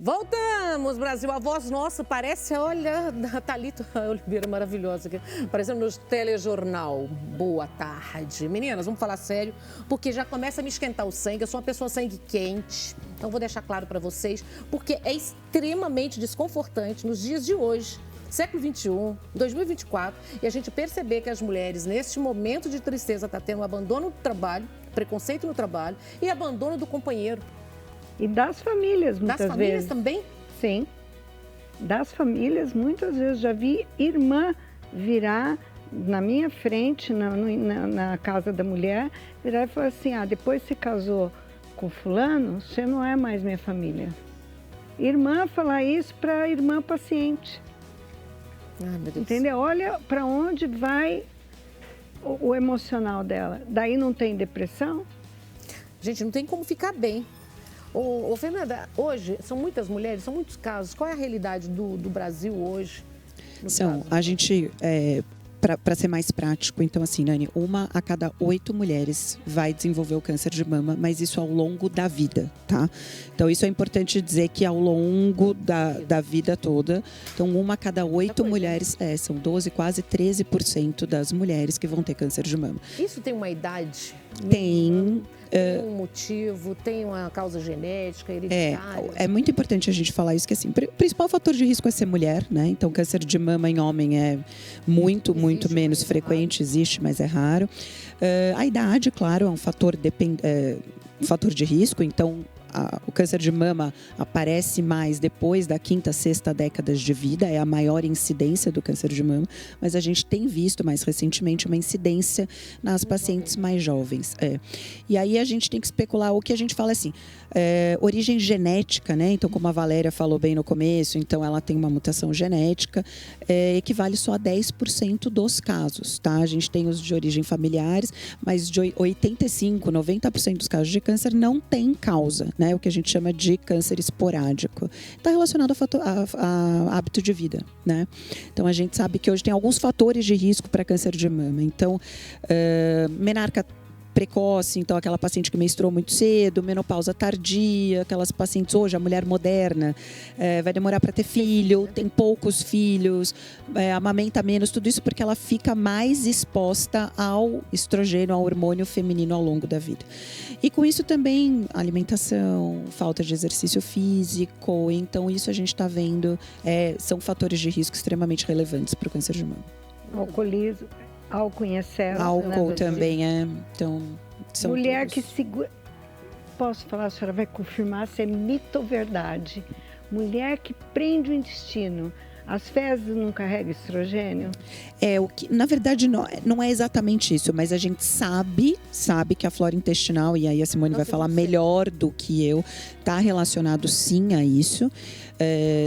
Voltamos, Brasil. A voz nossa parece, olha, a Thalita Oliveira maravilhosa aqui, parecendo no telejornal. Boa tarde. Meninas, vamos falar sério, porque já começa a me esquentar o sangue. Eu sou uma pessoa sangue quente, então vou deixar claro para vocês, porque é extremamente desconfortante nos dias de hoje, século XXI, 2024, e a gente perceber que as mulheres, neste momento de tristeza, estão tendo um abandono do trabalho, preconceito no trabalho e abandono do companheiro. E das famílias, muitas vezes. Das famílias também? Sim. Das famílias, muitas vezes. Já vi irmã virar na minha frente, na casa da mulher, virar e falar assim, depois se casou com fulano, você não é mais minha família. Irmã falar isso para irmã paciente. Ai, meu Deus. Entendeu? Olha para onde vai o emocional dela. Daí não tem depressão? Gente, não tem como ficar bem. Ô, Fernanda, hoje são muitas mulheres, são muitos casos. Qual é a realidade do Brasil hoje? A gente, para ser mais prático, então assim, Nani, 1 a cada 8 mulheres vai desenvolver o câncer de mama, mas isso ao longo da vida, tá? Então isso é importante dizer que ao longo da vida toda, então 1 a cada 8 mulheres, são 12, quase 13% das mulheres que vão ter câncer de mama. Isso tem uma idade? Tem um motivo, tem uma causa genética, hereditária? É muito importante a gente falar isso, que assim, o principal fator de risco é ser mulher, né? Então, câncer de mama em homem é muito menos frequente, existe, mas é raro. A idade, claro, é um fator de risco, então o câncer de mama aparece mais depois da 5ª, 6ª décadas de vida, é a maior incidência do câncer de mama, mas a gente tem visto mais recentemente uma incidência nas pacientes mais jovens. E aí a gente tem que especular, o que a gente fala assim, origem genética, né? Então, como a Valéria falou bem no começo, então ela tem uma mutação genética, equivale só a 10% dos casos, tá? A gente tem os de origem familiares, mas de 85, 90% dos casos de câncer não tem causa, né? O que a gente chama de câncer esporádico. Está relacionado a hábito de vida, né? Então, a gente sabe que hoje tem alguns fatores de risco para câncer de mama. Então, menarca precoce, então aquela paciente que menstruou muito cedo, menopausa tardia, aquelas pacientes hoje, a mulher moderna, vai demorar para ter filho, tem poucos filhos, amamenta menos, tudo isso porque ela fica mais exposta ao estrogênio, ao hormônio feminino ao longo da vida. E com isso também alimentação, falta de exercício físico, então isso a gente está vendo, são fatores de risco extremamente relevantes para o câncer de mama. Alcoolismo. Álcool em excesso. Álcool também então, são mulher todos. que segura. Posso falar, a senhora vai confirmar se é mito ou verdade. Mulher que prende o intestino. As fezes não carregam estrogênio? Na verdade, não é exatamente isso, mas a gente sabe que a flora intestinal, e aí a Simone vai falar melhor do que eu, está relacionado sim a isso.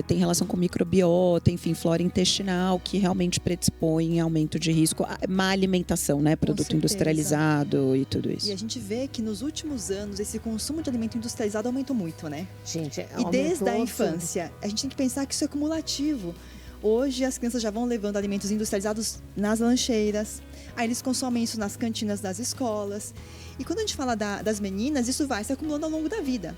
Tem relação com microbiota, enfim, flora intestinal, que realmente predispõe a aumento de risco. Má alimentação, né? Produto industrializado e tudo isso. E a gente vê que nos últimos anos esse consumo de alimento industrializado aumentou muito, né? Gente, e desde a infância, a gente tem que pensar que isso é cumulativo. Hoje as crianças já vão levando alimentos industrializados nas lancheiras, aí eles consomem isso nas cantinas das escolas. E quando a gente fala das meninas, isso vai se acumulando ao longo da vida.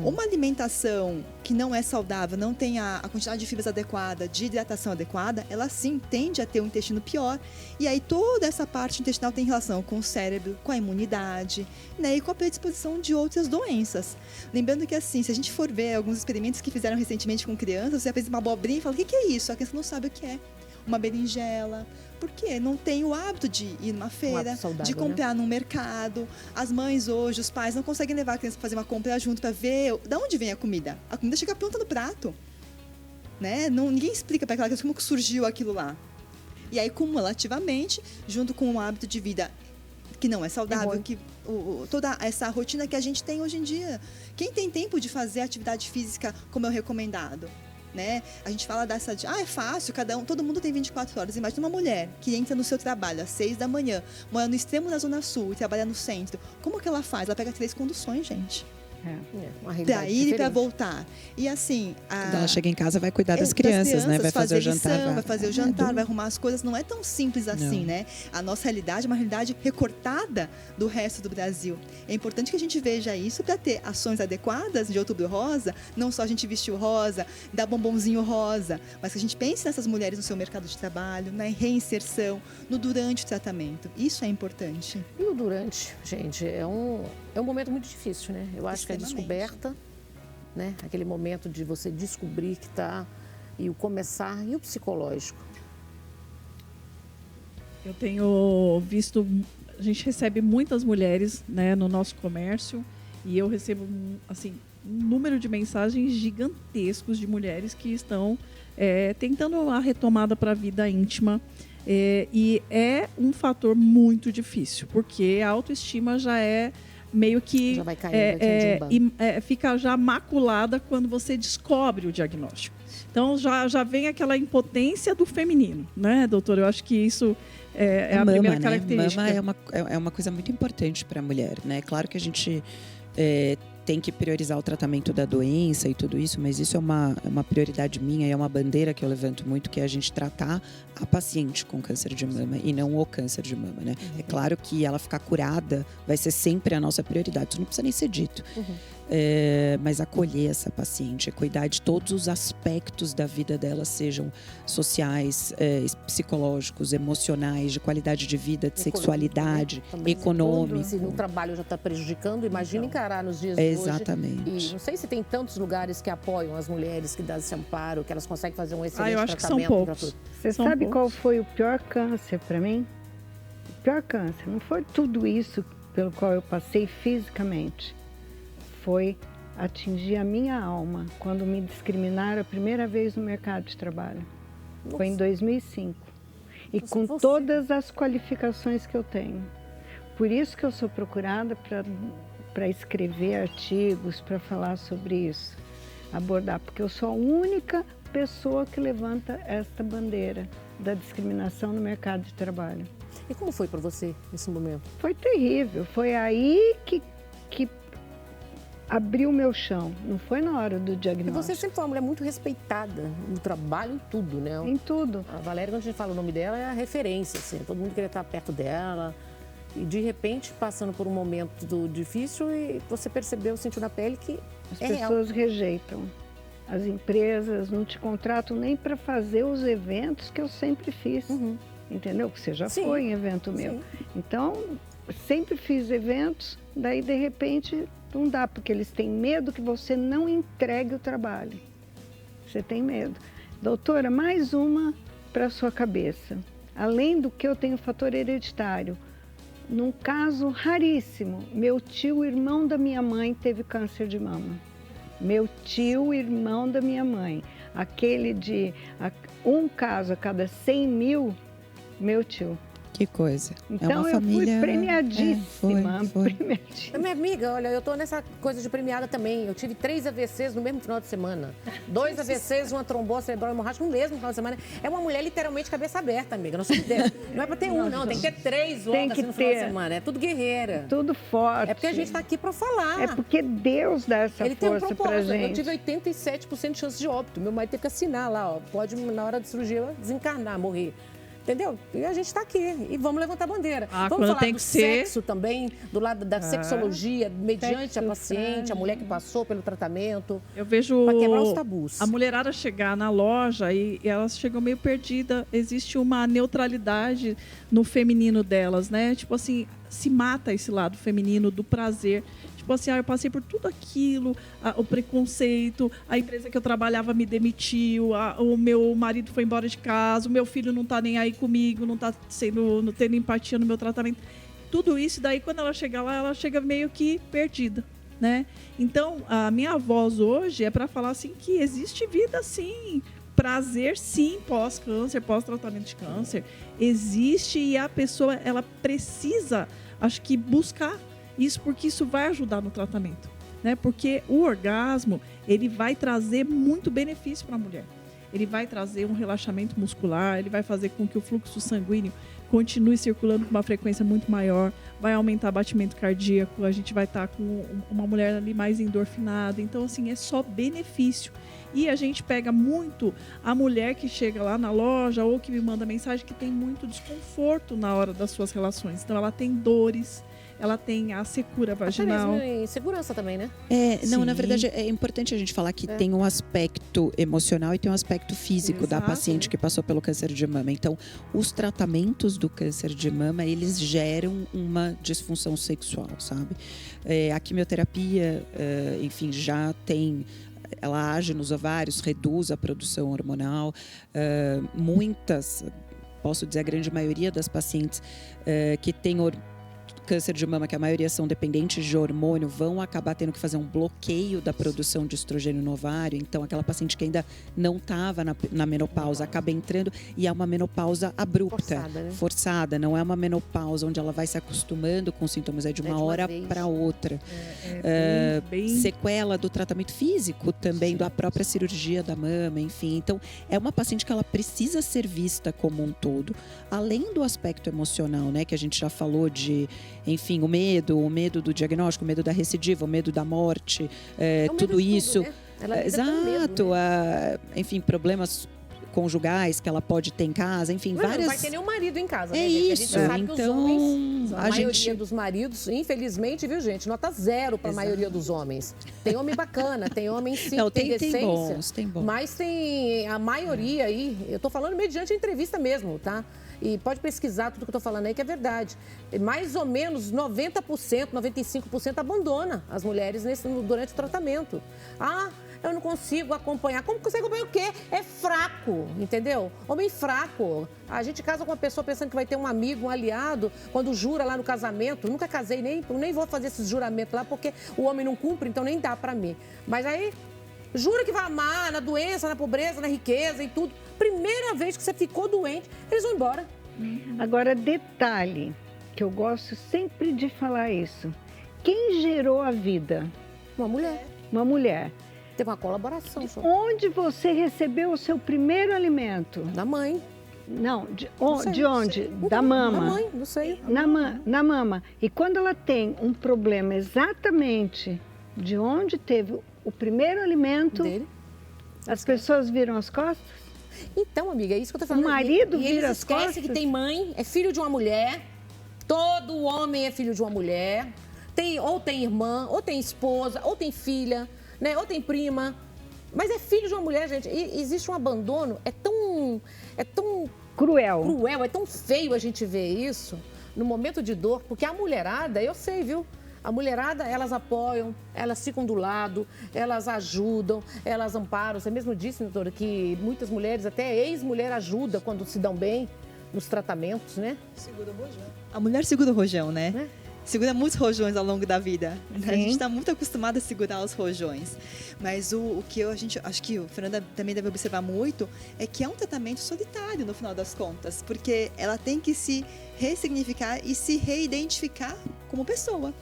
Uma alimentação que não é saudável, não tem a quantidade de fibras adequada, de hidratação adequada, ela sim tende a ter um intestino pior. E aí toda essa parte intestinal tem relação com o cérebro, com a imunidade, né, e com a predisposição de outras doenças. Lembrando que assim, se a gente for ver alguns experimentos que fizeram recentemente com crianças, você fez uma abobrinha e fala, o que é isso? A criança não sabe o que é. Uma berinjela, porque não tem o hábito de ir numa feira, saudável, de comprar num mercado. As mães hoje, os pais não conseguem levar a criança para fazer uma compra junto para ver de onde vem a comida. A comida chega pronta no prato, né? Ninguém explica para aquela criança como que surgiu aquilo lá. E aí, cumulativamente, junto com um hábito de vida que não é saudável, toda essa rotina que a gente tem hoje em dia. Quem tem tempo de fazer atividade física como é o recomendado? Né? A gente fala dessa de, é fácil, todo mundo tem 24 horas. Imagina uma mulher que entra no seu trabalho às 6 da manhã, mora no extremo da Zona Sul e trabalha no centro. Como que ela faz? Ela pega 3 conduções, gente. Uma realidade Para ir e para diferente. voltar. E assim... Quando ela chega em casa, vai cuidar das crianças, né? Vai fazer o jantar. Lição, vai fazer o jantar, vai arrumar as coisas. Não é tão simples assim, né? A nossa realidade é uma realidade recortada do resto do Brasil. É importante que a gente veja isso para ter ações adequadas de Outubro Rosa. Não só a gente vestir o rosa, dar bombonzinho rosa, mas que a gente pense nessas mulheres no seu mercado de trabalho, na reinserção, no durante o tratamento. Isso é importante. E o durante, gente, é um momento muito difícil, né? Eu acho que a descoberta, né? Aquele momento de você descobrir que está, e o começar, e o psicológico. Eu tenho visto, a gente recebe muitas mulheres, né, no nosso comércio, e eu recebo, assim, um número de mensagens gigantescos de mulheres que estão tentando a retomada para a vida íntima. E é um fator muito difícil, porque a autoestima já é meio que Já vai caindo, fica já maculada quando você descobre o diagnóstico. Então já vem aquela impotência do feminino, né, doutora? Eu acho que isso é a primeira característica. Mama é uma coisa muito importante para a mulher, né? Claro que a gente tem que priorizar o tratamento da doença e tudo isso, mas isso é uma prioridade minha e é uma bandeira que eu levanto muito, que é a gente tratar a paciente com câncer de mama e não o câncer de mama, né? É claro que ela ficar curada vai ser sempre a nossa prioridade, isso não precisa nem ser dito. Mas acolher essa paciente, cuidar de todos os aspectos da vida dela, sejam sociais, psicológicos, emocionais, de qualidade de vida, de sexualidade, econômico. Se no trabalho já está prejudicando, imagina encarar nos dias de Exatamente. hoje. E não sei se tem tantos lugares que apoiam as mulheres, que dão esse amparo, que elas conseguem fazer um excelente eu acho que tratamento. são poucos. Você São sabe poucos. qual foi o pior câncer para mim? O pior câncer não foi tudo isso pelo qual eu passei fisicamente. Foi atingir a minha alma quando me discriminaram a primeira vez no mercado de trabalho. Foi em 2005. E com todas as qualificações que eu tenho. Por isso que eu sou procurada para escrever artigos, para falar sobre isso, abordar, porque eu sou a única pessoa que levanta esta bandeira da discriminação no mercado de trabalho. E como foi para você nesse momento? Foi terrível, foi aí que abriu o meu chão, não foi na hora do E diagnóstico. você sempre foi uma mulher muito respeitada no trabalho, em tudo, né? Em tudo. A Valéria, quando a gente fala o nome dela, é a referência, assim, todo mundo queria estar perto dela. E de repente, passando por um momento difícil, e você percebeu, sentiu na pele que As é real. pessoas rejeitam. As empresas não te contratam nem para fazer os eventos que eu sempre fiz. Entendeu? Que você já Sim. foi em evento meu. Sim. Então, sempre fiz eventos, daí de repente não dá, porque eles têm medo que você não entregue o trabalho. Você tem medo. Doutora, mais uma para sua cabeça. Além do que eu tenho fator hereditário. Num caso raríssimo, meu tio, irmão da minha mãe, teve câncer de mama. Meu tio, irmão da minha mãe. Aquele de um caso a cada 100 mil, meu tio. Que coisa. Então é uma eu família... fui premiadíssima. Foi. A minha amiga, olha, eu tô nessa coisa de premiada também. Eu tive 3 AVCs no mesmo final de semana. 2 AVCs, uma trombose cerebral hemorrágica no mesmo final de semana. É uma mulher literalmente cabeça aberta, amiga. Não é pra ter um, não. Tem que ter 3 logo Tem que assim no final de ter. semana. É tudo guerreira. Tudo forte. É porque a gente tá aqui pra falar. É porque Deus dá essa Ele tem um força pra propósito. Eu gente. tive 87% de chance de óbito. Meu marido teve que assinar lá, ó. Pode, na hora de cirurgia, desencarnar, morrer. Entendeu? E a gente está aqui e vamos levantar a bandeira. Vamos quando falar tem do que ser... sexo também, do lado da sexologia, mediante Sexo a paciente, a mulher que passou pelo tratamento. Eu vejo Para quebrar os tabus. a mulherada chegar na loja e elas chegam meio perdidas. Existe uma neutralidade no feminino delas, né? Tipo assim, se mata esse lado feminino do prazer. Tipo assim, eu passei por tudo aquilo, o preconceito, a empresa que eu trabalhava me demitiu, o meu marido foi embora de casa, o meu filho não tá nem aí comigo, não tendo empatia no meu tratamento. Tudo isso, daí quando ela chega lá, ela chega meio que perdida, né? Então, a minha voz hoje é para falar assim que existe vida sim, prazer sim, pós-câncer, pós-tratamento de câncer. Existe e a pessoa, ela precisa, acho que, buscar isso, porque isso vai ajudar no tratamento, né? Porque o orgasmo, ele vai trazer muito benefício para a mulher. Ele vai trazer um relaxamento muscular, ele vai fazer com que o fluxo sanguíneo continue circulando com uma frequência muito maior, vai aumentar batimento cardíaco, a gente vai estar com uma mulher ali mais endorfinada. Então, assim, é só benefício. E a gente pega muito a mulher que chega lá na loja ou que me manda mensagem que tem muito desconforto na hora das suas relações. Então, ela tem dores, ela tem a secura vaginal. Até mesmo em segurança também, né? Não, na Sim. verdade é importante a gente falar que tem um aspecto emocional e tem um aspecto físico da Exato. paciente que passou pelo câncer de mama. Então, os tratamentos do câncer de mama, eles geram uma disfunção sexual, sabe? A quimioterapia, enfim, já tem... Ela age nos ovários, reduz a produção hormonal. Muitas, posso dizer a grande maioria das pacientes que têm câncer de mama, que a maioria são dependentes de hormônio, vão acabar tendo que fazer um bloqueio da produção de estrogênio no ovário. Então, aquela paciente que ainda não estava na menopausa acaba entrando e é uma menopausa abrupta, forçada. Não é uma menopausa onde ela vai se acostumando com os sintomas, é de uma hora para outra. Bem... Sequela do tratamento físico também, da própria cirurgia da mama, enfim. Então, é uma paciente que ela precisa ser vista como um todo. Além do aspecto emocional, né, que a gente já falou de... Enfim, o medo do diagnóstico, o medo da recidiva, o medo da morte, tudo isso. Né? Ela lida com medo, Exato. né? Enfim, problemas conjugais que ela pode ter em casa, enfim, várias... Não vai ter nenhum marido em casa, né, É gente? isso, A gente sabe que os homens, então a maioria dos maridos, infelizmente, viu, gente? Nota 0 para a maioria dos homens. Tem homem bacana, tem homem sim, Não, tem decência. tem bons. Mas tem a maioria aí, eu tô falando mediante a entrevista mesmo, tá? E pode pesquisar tudo que eu tô falando aí, que é verdade. Mais ou menos 90%, 95% abandona as mulheres durante o tratamento. Eu não consigo acompanhar. Como que você acompanha o quê? É fraco, entendeu? Homem fraco. A gente casa com uma pessoa pensando que vai ter um amigo, um aliado, quando jura lá no casamento. Nunca casei, nem vou fazer esses juramentos lá, porque o homem não cumpre, então nem dá pra mim. Mas aí, jura que vai amar na doença, na pobreza, na riqueza e tudo. Primeira vez que você ficou doente, eles vão embora. Agora, detalhe, que eu gosto sempre de falar isso. Quem gerou a vida? Uma mulher. Uma mulher. Teve uma colaboração só. Onde você recebeu o seu primeiro alimento? Da mãe. Não, Não sei, de onde? não sei. Da mama. Da mãe, não sei. Na mama. E quando ela tem um problema exatamente de onde teve o primeiro alimento, Dele. as pessoas viram as costas? Então, amiga, é isso que eu tô falando. O marido e vira eles as esquecem costas? que tem mãe, é filho de uma mulher. Todo homem é filho de uma mulher. Ou tem irmã, ou tem esposa, ou tem filha, né? Ou tem prima. Mas é filho de uma mulher, gente. E existe um abandono. É tão Cruel. é tão feio a gente ver isso no momento de dor. Porque a mulherada, eu sei, viu? A mulherada, elas apoiam, elas ficam do lado, elas ajudam, elas amparam. Você mesmo disse, doutora, que muitas mulheres, até ex-mulher, ajuda quando se dão bem nos tratamentos, né? Segura o rojão. A mulher segura o rojão, né? Segura muitos rojões ao longo da vida. Sim. A gente está muito acostumado a segurar os rojões. Mas o que acho que o Fernanda também deve observar muito é que é um tratamento solitário no final das contas, porque ela tem que se ressignificar e se reidentificar como pessoa.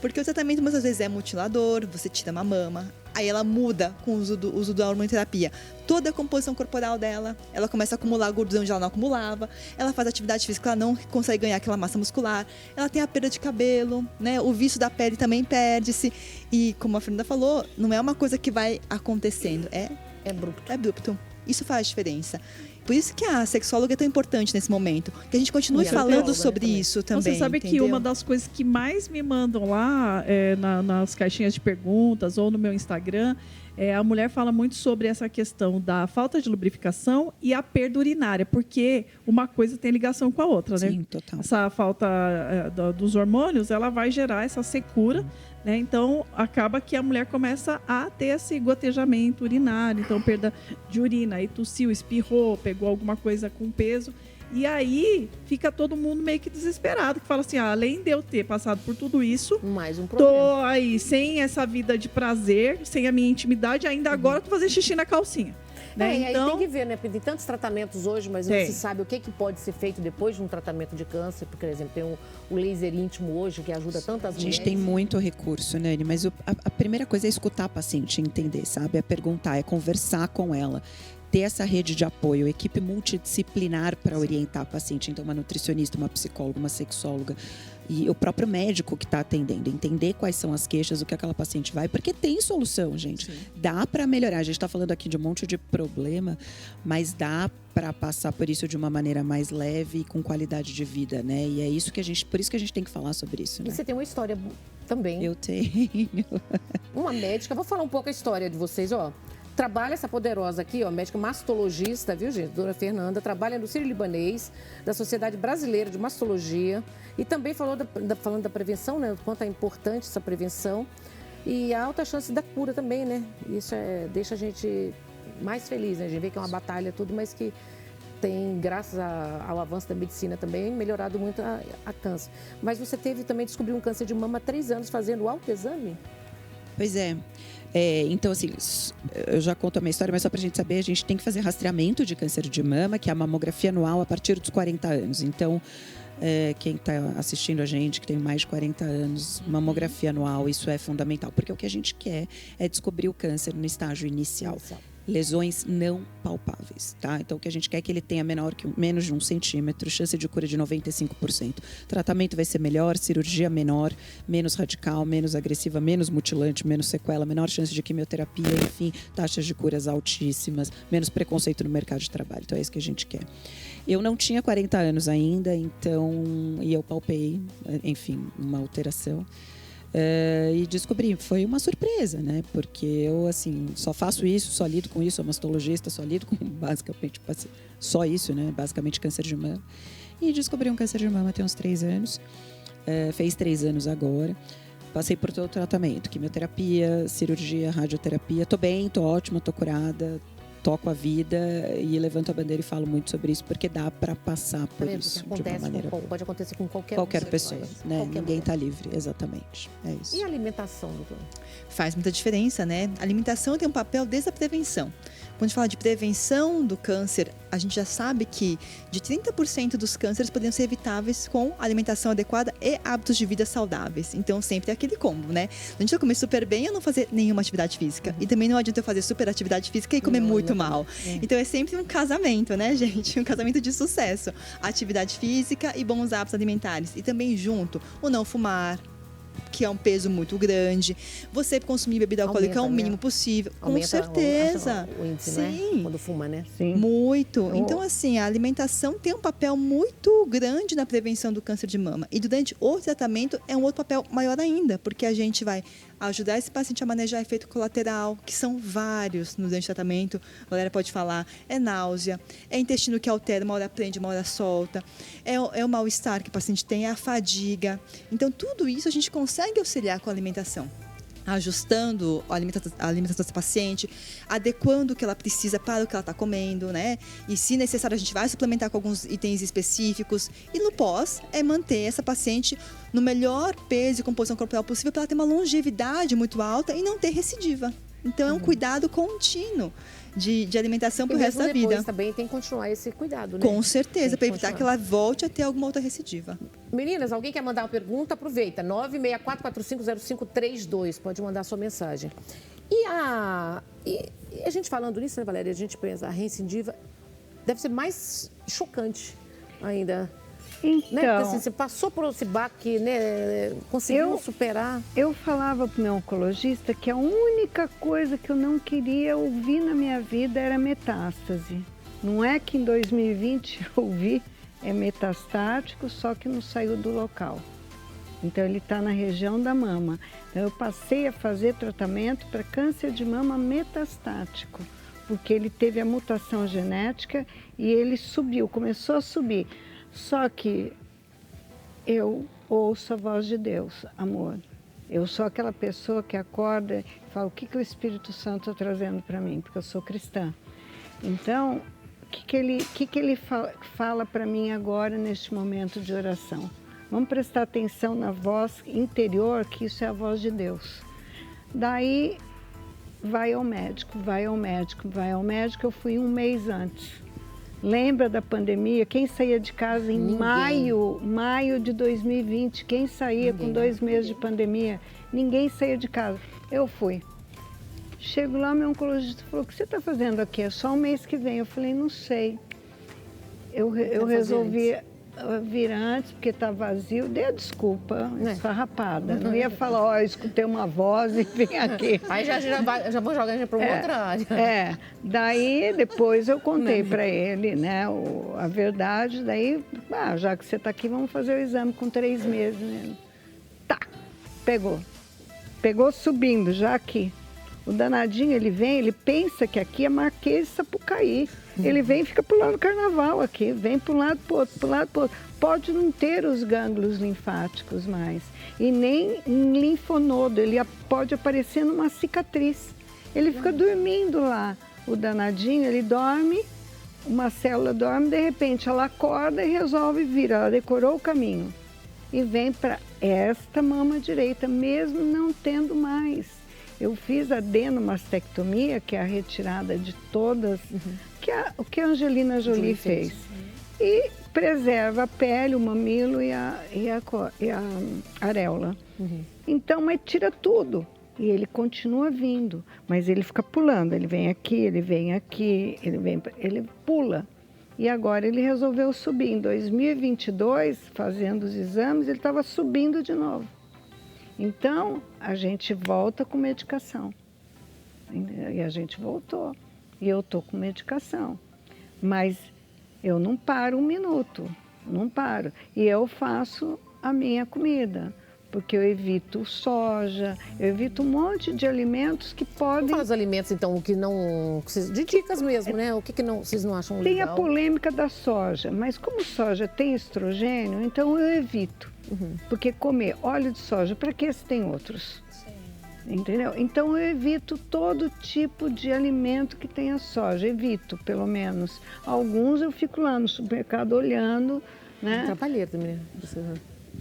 Porque o tratamento muitas vezes é mutilador, você tira uma mama, aí ela muda com o uso da hormonoterapia. Toda a composição corporal dela, ela começa a acumular gordura onde ela não acumulava, ela faz atividade física, ela não consegue ganhar aquela massa muscular, ela tem a perda de cabelo, né? O vício da pele também perde-se. E como a Fernanda falou, não é uma coisa que vai acontecendo, é abrupto. Isso faz diferença. Por isso que a sexóloga é tão importante nesse momento. Que a gente continue falando sobre isso também. Você sabe entendeu? que uma das coisas que mais me mandam lá nas caixinhas de perguntas ou no meu Instagram, a mulher fala muito sobre essa questão da falta de lubrificação e a perda urinária, porque uma coisa tem ligação com a outra, né? Sim, total. Essa falta dos hormônios, ela vai gerar essa secura, né? Então, acaba que a mulher começa a ter esse gotejamento urinário, então perda de urina, aí tossiu, espirrou, pegou alguma coisa com peso. E aí, fica todo mundo meio que desesperado, que fala assim, além de eu ter passado por tudo isso, Mais um problema. tô aí sem essa vida de prazer, sem a minha intimidade, ainda agora tô fazendo xixi na calcinha. Né? E aí Então, tem que ver, né? Porque tem tantos tratamentos hoje, mas não Tem. se sabe o que pode ser feito depois de um tratamento de câncer. Por exemplo, tem o laser íntimo hoje, que ajuda tantas A mulheres. gente tem muito recurso, Nani, mas a primeira coisa é escutar a paciente, entender, sabe? É perguntar, é conversar com ela. ter essa rede de apoio, equipe multidisciplinar para orientar a paciente, então uma nutricionista, uma psicóloga, uma sexóloga e o próprio médico que está atendendo, entender quais são as queixas, o que aquela paciente vai, porque tem solução, gente. Sim. Dá para melhorar. A gente está falando aqui de um monte de problema, mas dá para passar por isso de uma maneira mais leve e com qualidade de vida, né? E é isso que por isso que a gente tem que falar sobre isso, né? E você tem uma história também. Eu tenho. Uma médica, vou falar um pouco a história de vocês, ó. Trabalha essa poderosa aqui, ó, médica mastologista, viu, gente? Dona Fernanda, trabalha no Sírio-Libanês, da Sociedade Brasileira de Mastologia. E também falando da prevenção, né? O quanto é importante essa prevenção. E a alta chance da cura também, né? Isso deixa a gente mais feliz, né? A gente vê que é uma batalha tudo, mas que tem, graças ao avanço da medicina também, melhorado muito a câncer. Mas você também descobriu um câncer de mama há 3 anos fazendo o autoexame? Pois é. Então, assim, eu já conto a minha história, mas só para a gente saber, a gente tem que fazer rastreamento de câncer de mama, que é a mamografia anual a partir dos 40 anos. Então, quem está assistindo a gente, que tem mais de 40 anos, mamografia anual, isso é fundamental, porque o que a gente quer é descobrir o câncer no estágio inicial. Lesões não palpáveis, tá? Então, o que a gente quer é que ele tenha menos de 1 centímetro, chance de cura de 95%. Tratamento vai ser melhor, cirurgia menor, menos radical, menos agressiva, menos mutilante, menos sequela, menor chance de quimioterapia, enfim, taxas de curas altíssimas, menos preconceito no mercado de trabalho. Então, é isso que a gente quer. Eu não tinha 40 anos ainda, e eu palpei, enfim, uma alteração. E descobri, foi uma surpresa, né? Porque eu, assim, só faço isso, só lido com isso, sou mastologista, só lido com basicamente só isso, né? Basicamente câncer de mama. E descobri um câncer de mama tem uns 3 anos, fez 3 anos agora. Passei por todo o tratamento, quimioterapia, cirurgia, radioterapia. Tô bem, tô ótima, tô curada, toco a vida e levanto a bandeira e falo muito sobre isso, porque dá para passar por isso de uma maneira. Pode acontecer com qualquer pessoa, né? Ninguém está livre, exatamente. É isso. E a alimentação, doutor? Faz muita diferença, né? A alimentação tem um papel desde a prevenção. Quando a gente fala de prevenção do câncer, a gente já sabe que de 30% dos cânceres poderiam ser evitáveis com alimentação adequada e hábitos de vida saudáveis. Então, sempre é aquele combo, né? Não adianta eu comer super bem e não fazer nenhuma atividade física. E também não adianta eu fazer super atividade física e comer muito mal. Então, é sempre um casamento, né, gente? Um casamento de sucesso. Atividade física e bons hábitos alimentares. E também junto, o não fumar, que é um peso muito grande. Você consumir bebida alcoólica o mínimo possível. Com certeza. O índice, sim. Né? Quando fuma, né? Sim. Muito. Então, assim, a alimentação tem um papel muito grande na prevenção do câncer de mama. E durante o tratamento é um outro papel maior ainda, porque a gente vai ajudar esse paciente a manejar efeito colateral, que são vários no durante o tratamento. A galera pode falar, é náusea, é intestino que altera, uma hora prende, uma hora solta, é o mal-estar que o paciente tem, é a fadiga. Então, tudo isso a gente consegue auxiliar com a alimentação. Ajustando a alimentação dessa paciente, adequando o que ela precisa para o que ela está comendo, né? E se necessário, a gente vai suplementar com alguns itens específicos. E no pós, é manter essa paciente no melhor peso e composição corporal possível para ela ter uma longevidade muito alta e não ter recidiva. Então, é um cuidado contínuo de alimentação para o resto da vida. Também tem que continuar esse cuidado, né? Com certeza, para evitar que ela volte a ter alguma outra recidiva. Meninas, alguém quer mandar uma pergunta? Aproveita, 964450532, pode mandar a sua mensagem. E a gente falando nisso, né, Valéria, a gente pensa, a recidiva deve ser mais chocante ainda. Então, né? Porque, assim, você passou por esse baque, né? Conseguiu superar. Eu falava para o meu oncologista que a única coisa que eu não queria ouvir na minha vida era metástase. Não é que em 2020 eu ouvi, é metastático, só que não saiu do local. Então, ele está na região da mama. Então, eu passei a fazer tratamento para câncer de mama metastático, porque ele teve a mutação genética e ele subiu, começou a subir. Só que eu ouço a voz de Deus, amor. Eu sou aquela pessoa que acorda e fala, o que o Espírito Santo está trazendo para mim? Porque eu sou cristã. Então, o que ele fala para mim agora, neste momento de oração? Vamos prestar atenção na voz interior, que isso é a voz de Deus. Daí, vai ao médico, vai ao médico, vai ao médico. Eu fui 1 mês antes. Lembra da pandemia? Quem saía de casa em maio de 2020? Quem saía com 2 meses de pandemia? Ninguém saía de casa. Eu fui. Chego lá, meu oncologista falou, o que você está fazendo aqui? É só o mês que vem. Eu falei, não sei. Eu resolvi vir antes, porque está vazio. Dei a desculpa, esfarrapada. Não ia falar, ó, escutei uma voz e vim aqui. Aí já vou jogar para outra área. Daí depois eu contei para ele, né, a verdade. Daí, já que você está aqui, vamos fazer o exame com 3 meses. Né? Tá, pegou subindo, já aqui. O danadinho, ele vem, ele pensa que aqui é Marquês de Sapucaí. Ele vem e fica pulando carnaval aqui, vem para um lado para o outro, para um lado para o outro. Pode não ter os gânglios linfáticos mais, e nem linfonodo, ele pode aparecer numa cicatriz. Ele fica dormindo lá, o danadinho, ele dorme, uma célula dorme, de repente ela acorda e resolve vir, ela decorou o caminho. E vem para esta mama direita, mesmo não tendo mais. Eu fiz a adenomastectomia, que é a retirada de todas, o que a Angelina Jolie fez. E preserva a pele, o mamilo e a areola. Então, mas tira tudo. E ele continua vindo, mas ele fica pulando. Ele vem aqui, ele pula. E agora ele resolveu subir. Em 2022, fazendo os exames, ele estava subindo de novo. Então, a gente volta com medicação. E a gente voltou. E eu estou com medicação. Mas eu não paro um minuto. Não paro. E eu faço a minha comida. Porque eu evito soja, eu evito um monte de alimentos que podem... Fala os alimentos, então, o que não... De dicas mesmo, né? O que não, vocês não acham legal? Tem a polêmica da soja. Mas como soja tem estrogênio, então eu evito. Porque comer óleo de soja, para que se tem outros? Sim. Entendeu? Então eu evito todo tipo de alimento que tenha soja, evito pelo menos. Alguns eu fico lá no supermercado olhando, né? Trabalheira também.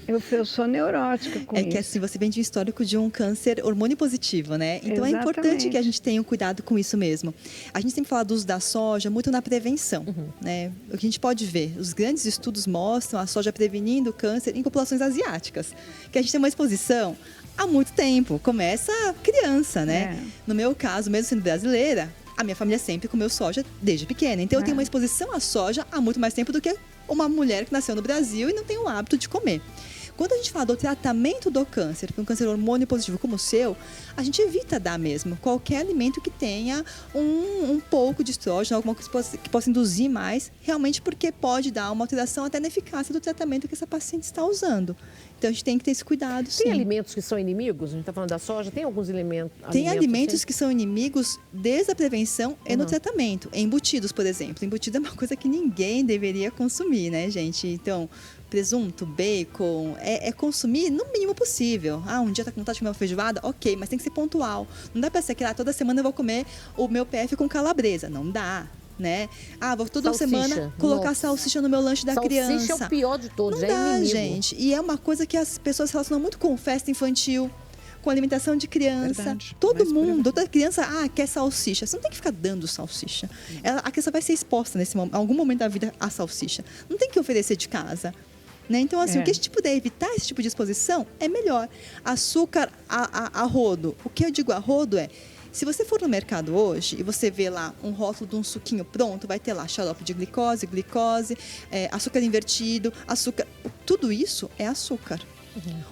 Eu sou neurótica com isso. É que assim, você vem de um histórico de um câncer hormônio positivo, né? Então Exatamente. É importante que a gente tenha um cuidado com isso mesmo. A gente sempre fala do uso da soja muito na prevenção, né? O que a gente pode ver, os grandes estudos mostram a soja prevenindo o câncer em populações asiáticas. Que a gente tem uma exposição há muito tempo, começa criança, né? No meu caso, mesmo sendo brasileira, a minha família sempre comeu soja desde pequena. Então eu tenho uma exposição à soja há muito mais tempo do que uma mulher que nasceu no Brasil e não tem o hábito de comer. Quando a gente fala do tratamento do câncer, para um câncer hormônio positivo como o seu, a gente evita dar mesmo qualquer alimento que tenha um pouco de estrógeno, alguma coisa que possa induzir mais, realmente porque pode dar uma alteração até na eficácia do tratamento que essa paciente está usando. Então a gente tem que ter esse cuidado, sim. Tem alimentos que são inimigos? A gente está falando da soja, tem alguns alimentos? Tem alimentos que são inimigos desde a prevenção e no tratamento. Embutidos, por exemplo. Embutido é uma coisa que ninguém deveria consumir, né, gente? Então, presunto, bacon, é consumir no mínimo possível. Um dia tá com vontade de comer uma feijoada? Ok, mas tem que ser pontual. Não dá para ser que toda semana eu vou comer o meu PF com calabresa. Não dá. Né? Vou toda semana colocar salsicha no meu lanche da criança. Salsicha é o pior de todos, não dá, gente. E é uma coisa que as pessoas relacionam muito com festa infantil, com alimentação de criança. Verdade. Todo mundo, toda criança, quer salsicha. Você não tem que ficar dando salsicha. A criança vai ser exposta em algum momento da vida à salsicha. Não tem que oferecer de casa. Né? Então, assim, o que a gente puder evitar esse tipo de exposição é melhor. Açúcar a rodo. O que eu digo a rodo é... Se você for no mercado hoje e você vê lá um rótulo de um suquinho pronto, vai ter lá xarope de glicose, açúcar invertido, açúcar... Tudo isso é açúcar.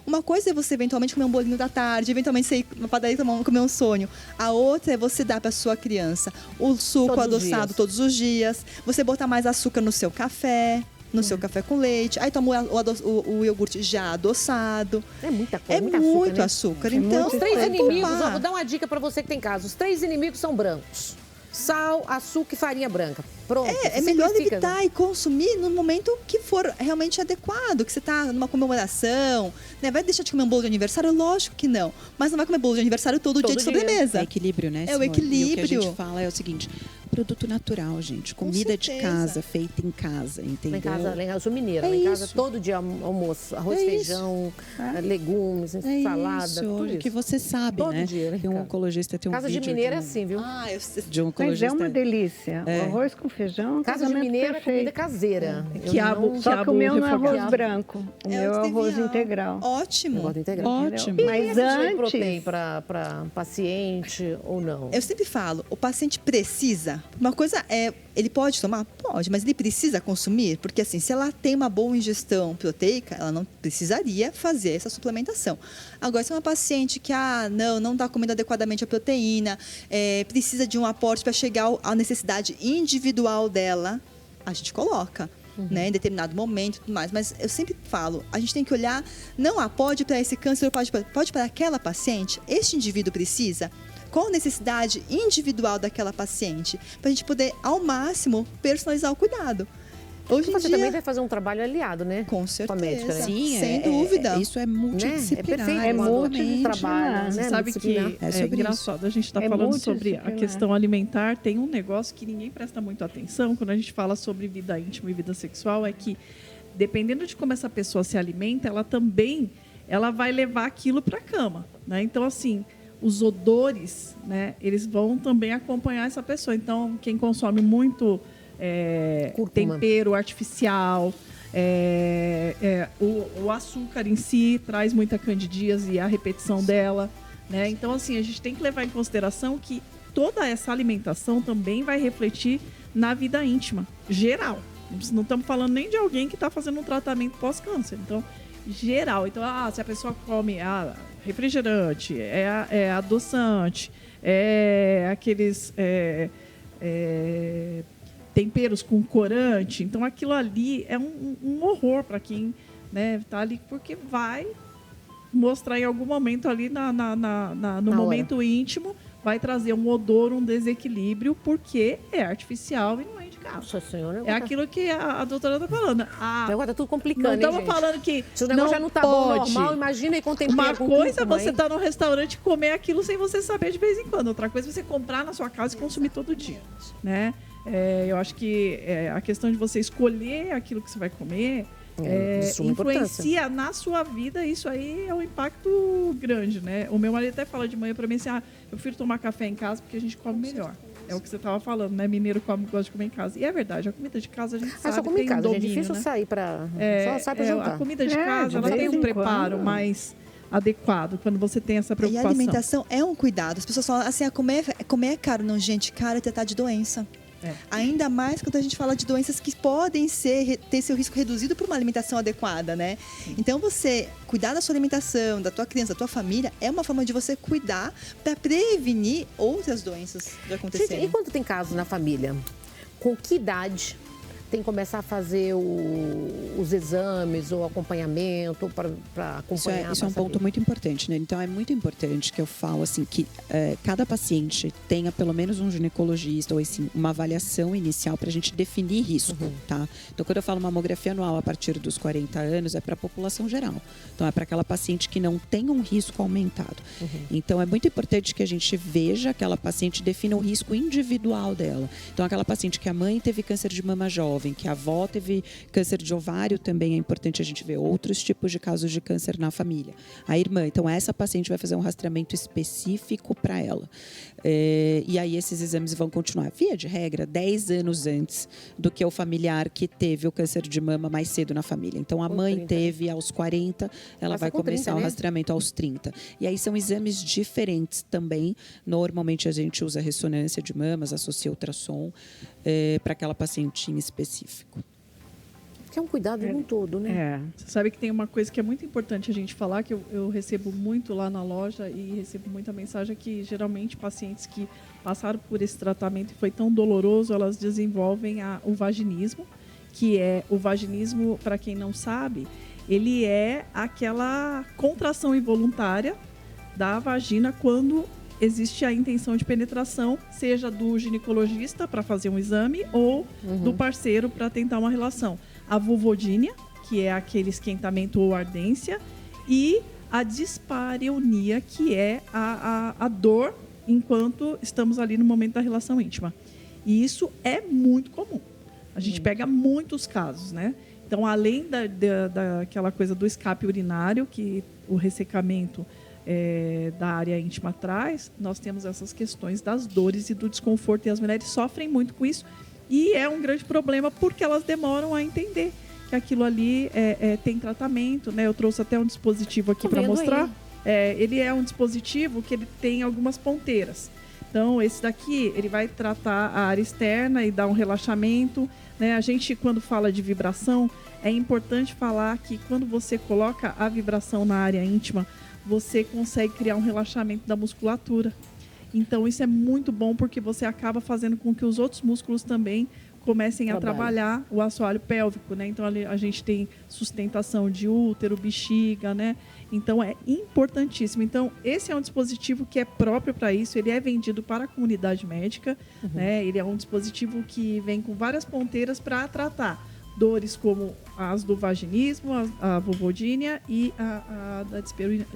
Uma coisa é você eventualmente comer um bolinho da tarde, eventualmente você ir na padaria e comer um sonho. A outra é você dar para sua criança o suco adoçado todos os dias, você botar mais açúcar no seu café. No seu café com leite, aí toma o iogurte já adoçado. É muita coisa, é muito açúcar. Então, os 3 inimigos, vou dar uma dica para você que tem casa. Os 3 inimigos são brancos: sal, açúcar e farinha branca. Pronto. É melhor evitar e consumir no momento que for realmente adequado, que você está numa comemoração, né? Vai deixar de comer um bolo de aniversário? Lógico que não. Mas não vai comer bolo de aniversário todo dia de sobremesa. É equilíbrio, né, Simone? É o equilíbrio. E o que a gente fala é o seguinte: Produto natural, gente. Comida de certeza. casa, feita em casa, entendeu? Lá em casa, eu sou mineira, É lá em casa isso. todo dia almoço, arroz, É feijão, legumes, É salada, isso, tudo isso. que você sabe, Todo né? dia, né, Tem um cara? oncologista, tem um Casa de vídeo mineiro é um- assim, viu? de um Mas oncologista. é uma delícia. O arroz com feijão, Casa de casamento mineiro é comida perfeito. caseira. Eu Quiabo, não- Só que o meu não é arroz refogado. branco. O meu é arroz integral. Ótimo. Eu gosto integral. Ótimo. E Mas esse whey protein antes... para paciente ou não? Eu sempre falo, o paciente precisa. Uma coisa é, ele pode tomar? Pode, mas ele precisa consumir? Porque assim, se ela tem uma boa ingestão proteica, ela não precisaria fazer essa suplementação. Agora, se é uma paciente que, não está comendo adequadamente a proteína, precisa de um aporte para chegar à necessidade individual dela, a gente coloca. Né, em determinado momento e tudo mais. Mas eu sempre falo, a gente tem que olhar, não pode para esse câncer, pode para aquela paciente, este indivíduo precisa. Qual a necessidade individual daquela paciente? Para a gente poder, ao máximo, personalizar o cuidado. Hoje em Você dia, também vai fazer um trabalho aliado, né? com certeza. Com a médica, né? Sim, sem dúvida. Isso é multidisciplinar. perfeito, É uma ótima de multidisciplinar. trabalho, Você né? sabe que Multidisciplinar. É é sobre engraçado, a gente está É falando sobre a multidisciplinar. questão alimentar. Tem um negócio que ninguém presta muito atenção quando a gente fala sobre vida íntima e vida sexual, é que dependendo de como essa pessoa se alimenta, ela vai levar aquilo para a cama, né? Então, assim, os odores, né, eles vão também acompanhar essa pessoa. Então, quem consome muito Cúrcuma. tempero artificial, o açúcar em si traz muita candidíase e a repetição dela, né? Então, assim, a gente tem que levar em consideração que toda essa alimentação também vai refletir na vida íntima, geral. Não estamos falando nem de alguém que está fazendo um tratamento pós-câncer. Então, geral. Então, se a pessoa come refrigerante, adoçante, aqueles temperos com corante, então aquilo ali é um horror para quem está ali, porque vai mostrar em algum momento ali no momento íntimo, vai trazer um odor, um desequilíbrio, porque é artificial e não é indicado. Nossa senhora. É aquilo que a doutora está falando. Agora tá tudo complicando, Não hein, estamos gente? falando que Se o negócio já não tá bom, pode. normal, imagina aí com tempero, Uma com coisa é cúrcuma, você hein? estar no restaurante e comer aquilo sem você saber de vez em quando. Outra coisa é você comprar na sua casa e consumir todo dia, né? Eu acho que a questão de você escolher aquilo que você vai comer de suma influencia na sua vida. Isso aí é um impacto grande, né? O meu marido até fala de manhã para mim assim, eu prefiro tomar café em casa porque a gente come melhor. É o que você estava falando, né? Mineiro gosta de comer em casa. E é verdade, a comida de casa a gente sabe Só come em tem casa, domínio, gente. É difícil né? sair pra... Só sai pra jantar. A comida de É, casa, de ela vez tem um em preparo quando. mais adequado quando você tem essa E a preocupação. alimentação é um cuidado. As pessoas falam assim, comer é caro. Não, gente, caro é tratar de doença. Ainda mais quando a gente fala de doenças que podem ter seu risco reduzido por uma alimentação adequada, né? Então, você cuidar da sua alimentação, da tua criança, da tua família, é uma forma de você cuidar para prevenir outras doenças de Gente, acontecerem. e quando tem casos na família, com que idade tem que começar a fazer os exames ou acompanhamento para acompanhar? Isso é um pra ponto saber? muito importante, né? Então é muito importante que eu falo assim que cada paciente tenha pelo menos um ginecologista ou assim, uma avaliação inicial para a gente definir risco, tá? Então quando eu falo mamografia anual a partir dos 40 anos é para a população geral. Então é para aquela paciente que não tem um risco aumentado. Então é muito importante que a gente veja aquela paciente, defina o risco individual dela. Então aquela paciente que a mãe teve câncer de mama jovem, que a avó teve câncer de ovário, também é importante a gente ver outros tipos de casos de câncer na família. A irmã, então essa paciente vai fazer um rastreamento específico para ela. E aí esses exames vão continuar, via de regra, 10 anos antes do que o familiar que teve o câncer de mama mais cedo na família. Então a mãe 30, teve aos 40, ela Passa vai com 30, começar o né? rastreamento aos 30. E aí são exames diferentes também. Normalmente a gente usa ressonância de mamas, associa ultrassom para aquela paciente em específico. Que é um cuidado de um todo, né? Você sabe que tem uma coisa que é muito importante a gente falar, que eu recebo muito lá na loja e recebo muita mensagem, que geralmente pacientes que passaram por esse tratamento e foi tão doloroso, elas desenvolvem o vaginismo, que é o vaginismo, para quem não sabe, ele é aquela contração involuntária da vagina quando existe a intenção de penetração, seja do ginecologista para fazer um exame ou do parceiro para tentar uma relação. A vulvodínia, que é aquele esquentamento ou ardência, e a dispareunia, que é a dor enquanto estamos ali no momento da relação íntima. E isso é muito comum. A gente pega muitos casos, né? Então, além daquela coisa do escape urinário, que o ressecamento da área íntima traz, nós temos essas questões das dores e do desconforto, e as mulheres sofrem muito com isso, e é um grande problema porque elas demoram a entender que aquilo ali tem tratamento, né? Eu trouxe até um dispositivo aqui para mostrar. Ele é um dispositivo que ele tem algumas ponteiras. Então, esse daqui, ele vai tratar a área externa e dar um relaxamento, né? A gente, quando fala de vibração, é importante falar que quando você coloca a vibração na área íntima, você consegue criar um relaxamento da musculatura. Então, isso é muito bom porque você acaba fazendo com que os outros músculos também comecem a trabalhar o assoalho pélvico, né? Então, ali a gente tem sustentação de útero, bexiga, né? Então, é importantíssimo. Então, esse é um dispositivo que é próprio para isso. Ele é vendido para a comunidade médica, né? Ele é um dispositivo que vem com várias ponteiras para tratar dores como as do vaginismo, a vulvodínia e a da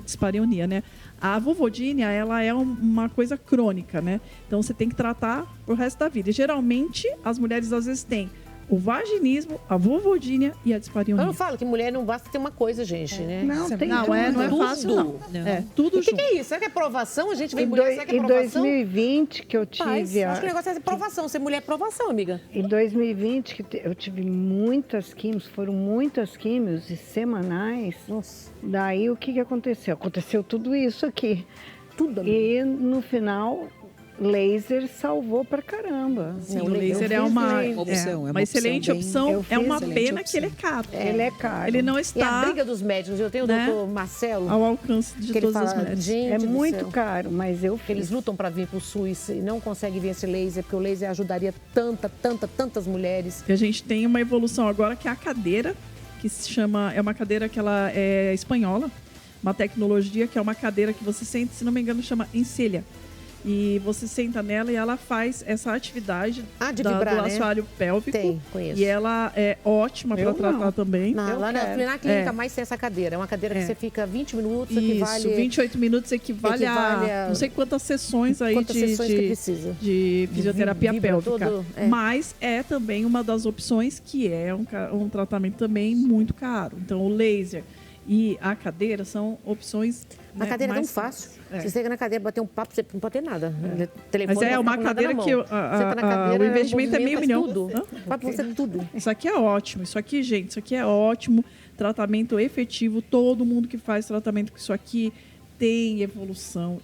dispareunia, né? A vulvodínia, ela é uma coisa crônica, né? Então, você tem que tratar pro resto da vida. E, geralmente, as mulheres, às vezes, têm o vaginismo, a vulvodínia e a dispareunia. Eu não falo que mulher não basta ter uma coisa, gente, né? Não, tem Não, tudo. não é fácil, não. É tudo O que junto. é isso? Será que é provação? A gente vem Em, mulher, será que é em provação? 2020, que eu Paz, tive... acho que o negócio é provação. Ser mulher é provação, amiga. Em 2020, eu tive muitas químios, foram muitas químios e semanais. Nossa. Daí, o que aconteceu? Aconteceu tudo isso aqui. Tudo, amiga. E, no final, laser salvou pra caramba. Sim, Não, o laser é eu fiz uma, laser. opção, é uma excelente opção opção. bem- É uma excelente pena opção. que ele é caro. Ele é caro. Ele não E a está briga dos médicos, eu tenho o Né? doutor Marcelo, ao alcance de que ele todas as fala, mulheres. gente É do muito céu, caro, mas eu eles fiz. lutam para vir pro SUS e não conseguem vir esse laser, porque o laser ajudaria tantas mulheres. E a gente tem uma evolução agora que é a cadeira, que se chama, é uma cadeira que ela é espanhola, uma tecnologia que é uma cadeira que você senta, se não me engano, chama Encilha. E você senta nela e ela faz essa atividade De vibrar, do né? assoalho pélvico. Tem, conheço. E ela é ótima para Eu tratar não. também. Lá na quero. clínica mais tem essa cadeira. É uma cadeira que você fica 20 minutos, Isso, equivale 28 minutos equivale a não sei quantas sessões aí quantas sessões que precisa. de fisioterapia Vibra pélvica. todo, Mas é também uma das opções que é um tratamento também muito caro. Então, o laser e a cadeira são opções. A cadeira é tão mais fácil. É. Você chega na cadeira, bater um papo, você não pode ter nada. Telefone, Mas é vai uma ficar com nada cadeira na que mão. Senta na cadeira, o investimento é movimenta R$500.000. Tudo. Hã? Vai pra você tudo. Isso aqui é ótimo. Isso aqui, gente, isso aqui é ótimo. Tratamento efetivo. Todo mundo que faz tratamento com isso aqui tem evolução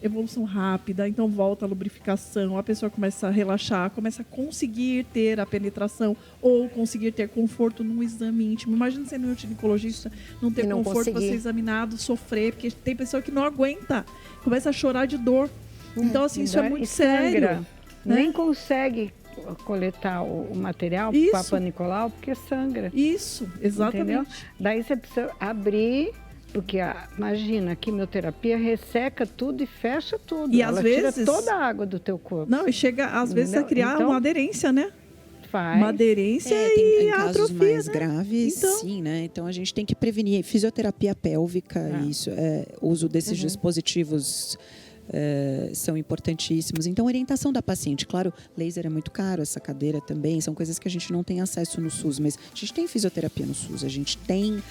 rápida. Então volta a lubrificação, a pessoa começa a relaxar, começa a conseguir ter a penetração ou conseguir ter conforto no exame íntimo. Imagina você não é um ginecologista, não ter E não conforto para conseguir. ser examinado, sofrer, porque tem pessoa que não aguenta, começa a chorar de dor. Então, assim, isso é Dói muito e sangra. sério. né? Nem consegue coletar o material Isso. para Papa Nicolau porque sangra. Isso, exatamente. Entendeu? Daí você precisa abrir, porque imagina, a quimioterapia resseca tudo e fecha tudo. E Ela às tira vezes- toda a água do teu corpo. Não, e chega, às vezes, a Entendeu? criar Então- uma aderência, né? Faz. Uma aderência Tem e em casos atrofia, mais né? graves, Então- sim, né? Então a gente tem que prevenir fisioterapia pélvica, isso, uso desses dispositivos são importantíssimos. Então, orientação da paciente. Claro, laser é muito caro, essa cadeira também, são coisas que a gente não tem acesso no SUS, mas a gente tem fisioterapia no SUS, a gente tem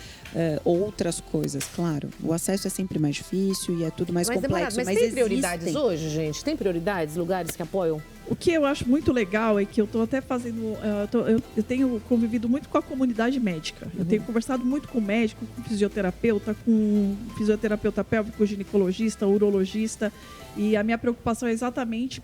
outras coisas, claro. O acesso é sempre mais difícil e é tudo mais complexo, mas tem prioridades hoje, gente? Tem prioridades, lugares que apoiam? O que eu acho muito legal é que eu estou até fazendo. Eu tenho convivido muito com a comunidade médica. Eu tenho conversado muito com médico, com fisioterapeuta pélvico, ginecologista, urologista. E a minha preocupação é exatamente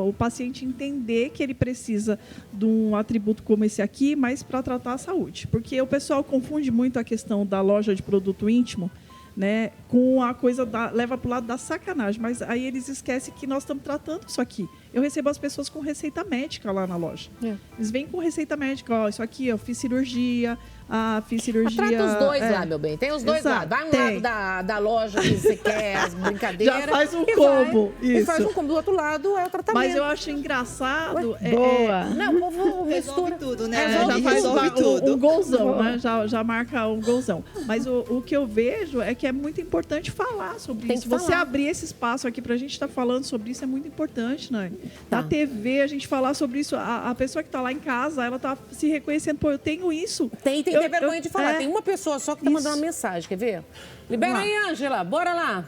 o paciente entender que ele precisa de um atributo como esse aqui, mas para tratar a saúde. Porque o pessoal confunde muito a questão da loja de produto íntimo, né, com a coisa leva para o lado da sacanagem, mas aí eles esquecem que nós estamos tratando isso aqui. Eu recebo as pessoas com receita médica lá na loja. Eles vêm com receita médica, ó, isso aqui, eu fiz cirurgia, fiz cirurgia. Trata os dois lá, meu bem. Tem os dois Exato, lá. Vai um tem. lado da loja que você quer, as brincadeiras. Já faz um e combo, E isso. faz um combo. Do outro lado é o tratamento. Mas eu acho engraçado. Boa. Não, o povo Resolve mistura. tudo, né? Já Ali faz resolve tudo. um golzão, né? Já marca um golzão. Mas o que eu vejo é que é muito importante falar sobre Tem isso. que Você falar. abrir esse espaço aqui pra gente estar falando sobre isso é muito importante, né? na TV, a gente falar sobre isso. A pessoa que está lá em casa, ela está se reconhecendo. Pô, eu tenho isso. Tem vergonha de falar. Tem uma pessoa só que tá mandando uma mensagem, quer ver? Libera aí, Ângela. Bora lá.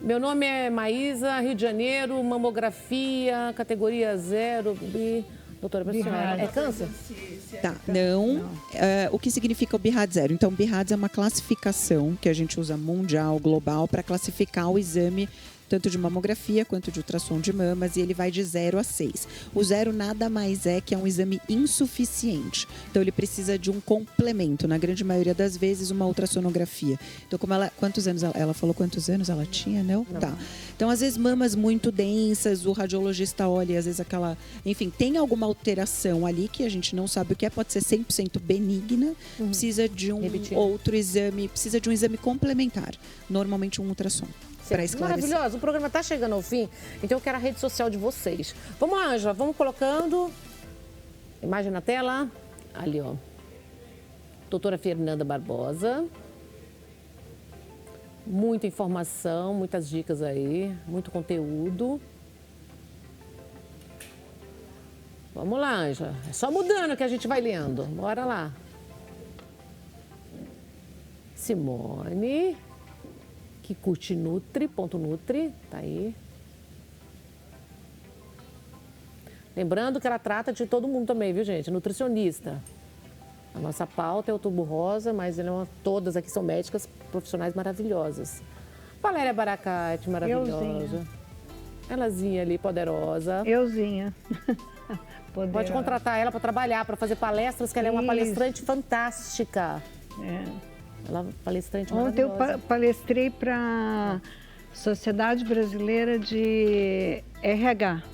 Meu nome é Maísa, Rio de Janeiro, mamografia, categoria 0, doutora, pra senhora, é câncer? Tá, não. O que significa o BIRAD 0? Então, o BIRAD é uma classificação que a gente usa mundial, global, para classificar o exame tanto de mamografia quanto de ultrassom de mamas, e ele vai de 0 a 6. O 0 nada mais é que é um exame insuficiente. Então, ele precisa de um complemento, na grande maioria das vezes, uma ultrassonografia. Então, quantos anos ela falou quantos anos ela tinha, não? Tá. Então, às vezes, mamas muito densas, o radiologista olha, às vezes aquela... Enfim, tem alguma alteração ali que a gente não sabe o que é, pode ser 100% benigna, precisa de um outro exame, precisa de um exame complementar, normalmente um ultrassom. Maravilhoso, o programa está chegando ao fim, então eu quero a rede social de vocês. Vamos, Ângela, vamos colocando. Imagem na tela. Ali, ó. Doutora Fernanda Barbosa. Muita informação, muitas dicas aí, muito conteúdo. Vamos lá, Ângela. É só mudando que a gente vai lendo. Bora lá. Simone. Que curte Nutri, tá aí. Lembrando que ela trata de todo mundo também, viu, gente? Nutricionista. A nossa pauta é o Outubro Rosa, mas todas aqui são médicas profissionais maravilhosas. Valéria Baracate, maravilhosa. Elazinha ali, poderosa. Euzinha. Pode contratar ela para trabalhar, para fazer palestras, que ela é uma palestrante fantástica. Ela é palestrante maravilhosa. Ontem eu palestrei para a Sociedade Brasileira de RH.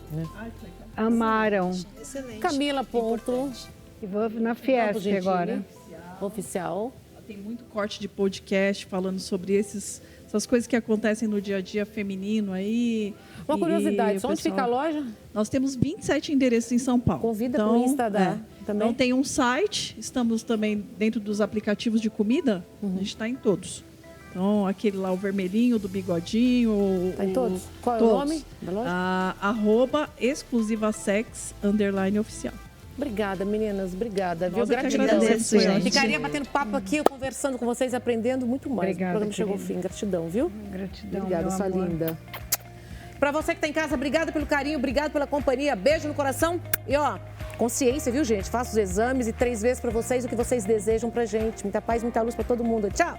Amaram. Excelente. Camila Ponto. E vou na Fiesp agora. Oficial. Tem muito corte de podcast falando sobre essas coisas que acontecem no dia a dia feminino aí. Uma curiosidade, onde fica a loja? Nós temos 27 endereços em São Paulo. Convida para o Insta também. Então tem um site, estamos também dentro dos aplicativos de comida, a gente está em todos. Então, aquele lá, o vermelhinho do bigodinho. Está em todos? Qual é todos. o nome da loja? @exclusivasex_oficial. Obrigada, meninas. Obrigada. Viu? Nós é que Gratidão. agradecemos, gente. Ficaria batendo papo aqui, conversando com vocês, aprendendo muito mais. Obrigada, O programa chegou ao querida. fim. Gratidão, viu? Gratidão, Obrigada, meu sua amor. linda. Pra você que está em casa, obrigada pelo carinho, obrigada pela companhia. Beijo no coração. E ó, consciência, viu, gente? Faça os exames e 3 vezes para vocês o que vocês desejam pra gente. Muita paz, muita luz para todo mundo. Tchau!